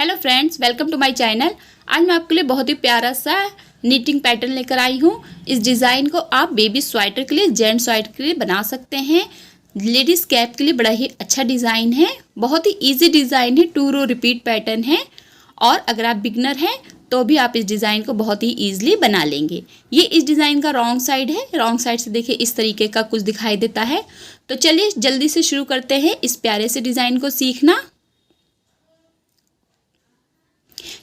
Hello friends, welcome to my channel. आज मैं आपके लिए बहुत ही प्यारा सा निटिंग पैटर्न लेकर आई हूँ। इस डिज़ाइन को आप बेबी स्वेटर के लिए, जेंट स्वेटर के लिए बना सकते हैं। लेडीज़ कैप के लिए बड़ा ही अच्छा डिज़ाइन है। बहुत ही इजी डिज़ाइन है। 2 रो रिपीट पैटर्न है और अगर आप बिगनर हैं तो भी आप इस डिज़ाइन को बहुत ही ईजिली बना लेंगे। ये इस डिज़ाइन का रॉन्ग साइड है। रॉन्ग साइड से देखिए इस तरीके का कुछ दिखाई देता है। तो चलिए जल्दी से शुरू करते हैं इस प्यारे से डिज़ाइन को सीखना।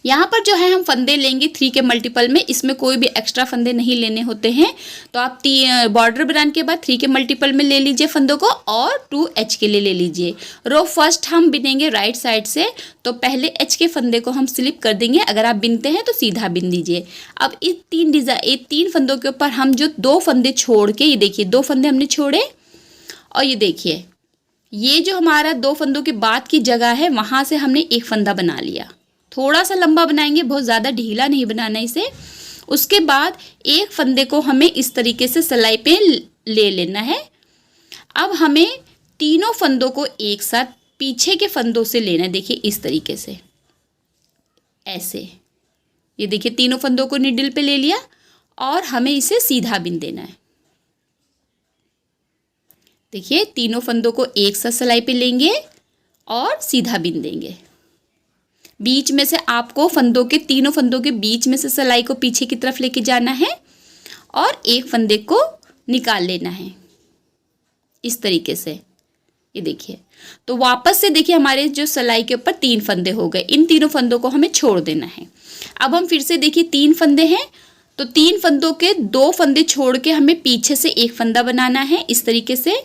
यहाँ पर जो है हम फंदे लेंगे 3 के मल्टीपल में। इसमें कोई भी एक्स्ट्रा फंदे नहीं लेने होते हैं। तो आप बॉर्डर बनाने के बाद 3 के मल्टीपल में ले लीजिए फंदों को और 2 एच के लिए ले लीजिए। रो फर्स्ट हम बिनेंगे राइट साइड से, तो पहले एच के फंदे को हम स्लिप कर देंगे। अगर आप बिनते हैं तो सीधा बिन दीजिए। अब इस 3 फंदों के ऊपर हम जो 2 फंदे छोड़ के, ये देखिए 2 फंदे हमने छोड़े और ये देखिए ये जो हमारा 2 फंदों के बाद की जगह है वहाँ से हमने एक फंदा बना लिया। थोड़ा सा लंबा बनाएंगे, बहुत ज़्यादा ढीला नहीं बनाना इसे। उसके बाद एक फंदे को हमें इस तरीके से सिलाई पे ले लेना है। अब हमें तीनों फंदों को एक साथ पीछे के फंदों से लेना है। देखिए इस तरीके से, ऐसे। ये देखिए तीनों फंदों को निडल पे ले लिया और हमें इसे सीधा बिन देना है। देखिए तीनों फंदों को एक साथ सिलाई पे लेंगे और सीधा बिन देंगे। बीच में से आपको तीनों फंदों के बीच में से सिलाई को पीछे की तरफ लेके जाना है और एक फंदे को निकाल लेना है इस तरीके से। ये देखिए, तो वापस से देखिए हमारे जो सिलाई के ऊपर 3 फंदे हो गए। इन तीनों फंदों को हमें छोड़ देना है। अब हम फिर से देखिए 3 फंदे हैं, तो 3 फंदों के 2 फंदे छोड़ के हमें पीछे से एक फंदा बनाना है इस तरीके से।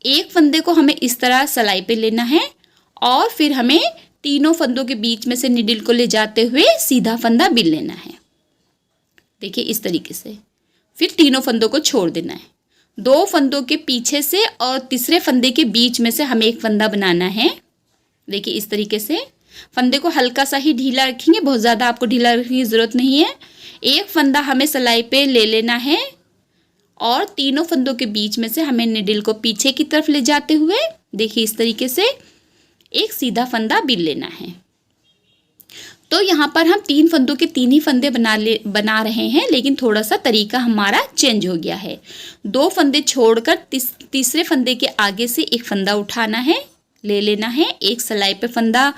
एक फंदे को हमें इस तरह सिलाई पे लेना है और फिर हमें तीनों फंदों के बीच में से निडल को ले जाते हुए सीधा फंदा बिन लेना है। देखिए इस तरीके से। फिर तीनों फंदों को छोड़ देना है। 2 फंदों के पीछे से और तीसरे फंदे के बीच में से हमें एक फंदा बनाना है। देखिए इस तरीके से। फंदे को हल्का सा ही ढीला रखेंगे, बहुत ज़्यादा आपको ढीला रखने की ज़रूरत नहीं है। एक फंदा हमें सिलाई पे ले लेना है और तीनों फंदों के बीच में से हमें निडल को पीछे की तरफ ले जाते हुए देखिए इस तरीके से एक सीधा फंदा बिन लेना है। तो यहाँ पर हम 3 फंदों के 3 ही फंदे बना रहे हैं, लेकिन थोड़ा सा तरीका हमारा चेंज हो गया है। 2 फंदे छोड़कर तीसरे फंदे के आगे से एक फंदा उठाना है, ले लेना है। एक सिलाई पे फंदा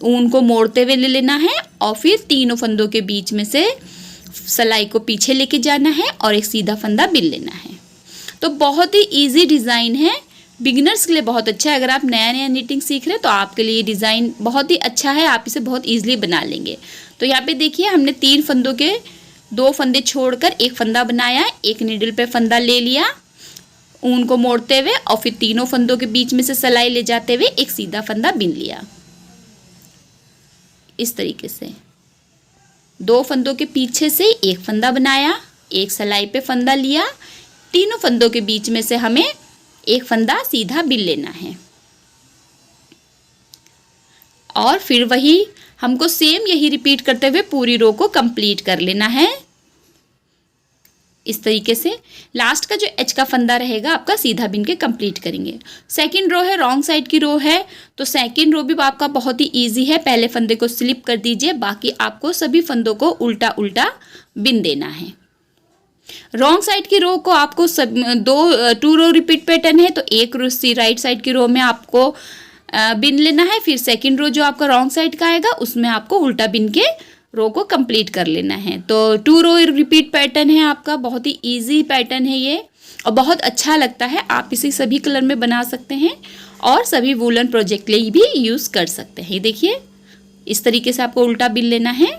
ऊन को मोड़ते हुए ले लेना है और फिर तीनों फंदों के बीच में से सिलाई को पीछे लेके जाना है और एक सीधा फंदा बिन लेना है। तो बहुत ही ईजी डिज़ाइन है, बिगिनर्स के लिए बहुत अच्छा है। अगर आप नया निटिंग सीख रहे हैं तो आपके लिए ये डिज़ाइन बहुत ही अच्छा है। आप इसे बहुत ईजिली बना लेंगे। तो यहाँ पे देखिए हमने 3 फंदों के 2 फंदे छोड़कर एक फंदा बनाया, एक निडल पे फंदा ले लिया ऊन को मोड़ते हुए और फिर तीनों फंदों के बीच में से सिलाई ले जाते हुए एक सीधा फंदा बिन लिया इस तरीके से। 2 फंदों के पीछे से एक फंदा बनाया, एक सिलाई पे फंदा लिया, तीनों फंदों के बीच में से हमें एक फंदा सीधा बिन लेना है और फिर वही हमको सेम यही रिपीट करते हुए पूरी रो को कंप्लीट कर लेना है इस तरीके से। लास्ट का जो एच का फंदा रहेगा आपका सीधा बिन के कंप्लीट करेंगे। सेकंड रो है, रॉन्ग साइड की रो है, तो सेकंड रो भी आपका बहुत ही इजी है। पहले फंदे को स्लिप कर दीजिए, बाकी आपको सभी फंदों को उल्टा उल्टा बिन देना है। रॉन्ग साइड की रो को आपको 2 रो रिपीट पैटर्न है, तो एक रो राइट साइड की रो में आपको बिन लेना है। फिर सेकंड रो जो आपका रॉन्ग साइड का आएगा उसमें आपको उल्टा बिन के रो को कंप्लीट कर लेना है। तो 2 रो रिपीट पैटर्न है आपका, बहुत ही इजी पैटर्न है ये और बहुत अच्छा लगता है। आप इसे सभी कलर में बना सकते हैं और सभी वूलन प्रोजेक्ट लिए भी यूज़ कर सकते हैं। देखिए इस तरीके से आपको उल्टा बिन लेना है।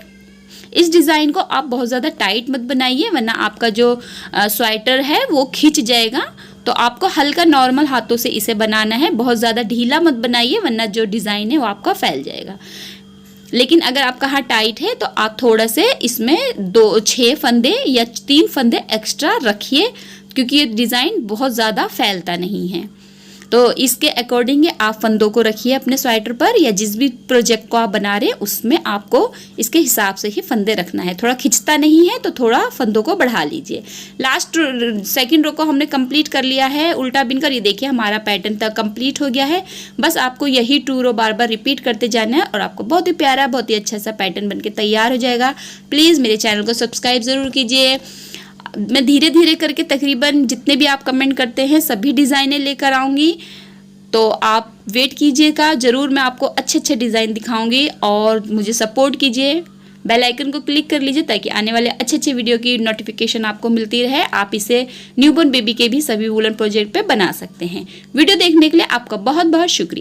इस डिज़ाइन को आप बहुत ज़्यादा टाइट मत बनाइए, वरना आपका जो स्वेटर है वो खिंच जाएगा। तो आपको हल्का नॉर्मल हाथों से इसे बनाना है, बहुत ज़्यादा ढीला मत बनाइए, वरना जो डिज़ाइन है वो आपका फैल जाएगा। लेकिन अगर आपका हाथ टाइट है तो आप थोड़ा से इसमें 6 फंदे या 3 फंदे एक्स्ट्रा रखिए, क्योंकि ये डिज़ाइन बहुत ज़्यादा फैलता नहीं है। तो इसके अकॉर्डिंग आप फंदों को रखिए अपने स्वेटर पर, या जिस भी प्रोजेक्ट को आप बना रहे हैं उसमें आपको इसके हिसाब से ही फंदे रखना है। थोड़ा खिंचता नहीं है तो थोड़ा फंदों को बढ़ा लीजिए। लास्ट सेकंड रो को हमने कंप्लीट कर लिया है उल्टा बिनकर। ये देखिए हमारा पैटर्न तक कंप्लीट हो गया है। बस आपको यही 2 रो बार बार रिपीट करते जाना है और आपको बहुत ही प्यारा, बहुत ही अच्छा सा पैटर्न बनके तैयार हो जाएगा। प्लीज़ मेरे चैनल को सब्सक्राइब ज़रूर कीजिए। मैं धीरे धीरे करके तकरीबन जितने भी आप कमेंट करते हैं सभी डिज़ाइनें लेकर आऊँगी, तो आप वेट कीजिएगा। ज़रूर मैं आपको अच्छे अच्छे डिज़ाइन दिखाऊंगी और मुझे सपोर्ट कीजिए। बेल आइकन को क्लिक कर लीजिए ताकि आने वाले अच्छे अच्छे वीडियो की नोटिफिकेशन आपको मिलती रहे। आप इसे न्यूबॉर्न बेबी के भी सभी वूलन प्रोजेक्ट पे बना सकते हैं। वीडियो देखने के लिए आपका बहुत बहुत शुक्रिया।